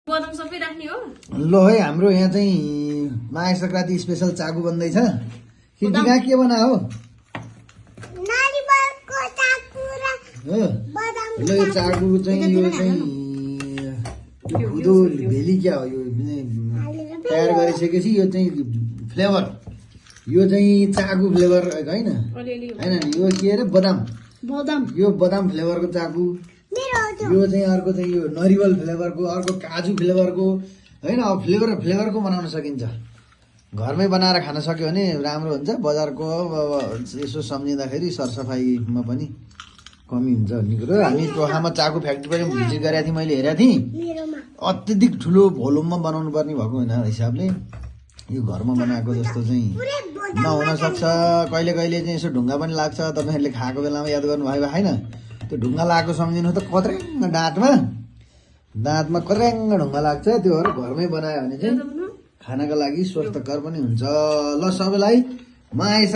बदाम सबै राख्ने हो। ल है हाम्रो यहाँ चाहिँ माघे संक्रान्ति स्पेसल चाकु बन्दैछ। किर्तिका के बना हो? ल यो चाकु चाहिँ यो खुदो भेली क्या हो यो तयार गरिसकेपछि यो चाहिँ फ्लेभर यो चाहिँ चाकु फ्लेभर होइन होइन नि यो के अरे बदाम यो बदाम फ्लेभरको चाकु यो चाहिँ अर्को चाहिँ यो नरिवल फ्लेभरको अर्को काजु फ्लेभरको होइन अब फ्लेभरको बनाउन सकिन्छ। घरमै बनाएर खान सक्यो भने राम्रो हुन्छ। बजारको यसो सम्झिँदाखेरि सरसफाइमा पनि कमी हुन्छ भन्ने कुरो। हामी टोखामा चाकु फ्याक्ट्री पनि भिजिट गरेको थिएँ, मैले हेरेको थिएँ। अत्यधिक ठुलो भोल्युममा बनाउनु पर्ने भएको हुना हिसाबले यो घरमा बनाएको जस्तो चाहिँ नहुन सक्छ। कहिले कहिले चाहिँ यसो ढुङ्गा पनि लाग्छ। तपाईँहरूले खाएको बेलामा याद गर्नुभयो होइन? त्यो ढुङ्गा लागेको सम्झिनु त कत्र्याङ दाँतमा कत्र्याङ ढुङ्गा लाग्छ। त्योहरू घरमै बनायो भने चाहिँ खानाको लागि स्वस्थकर पनि हुन्छ। ल सबैलाई माघे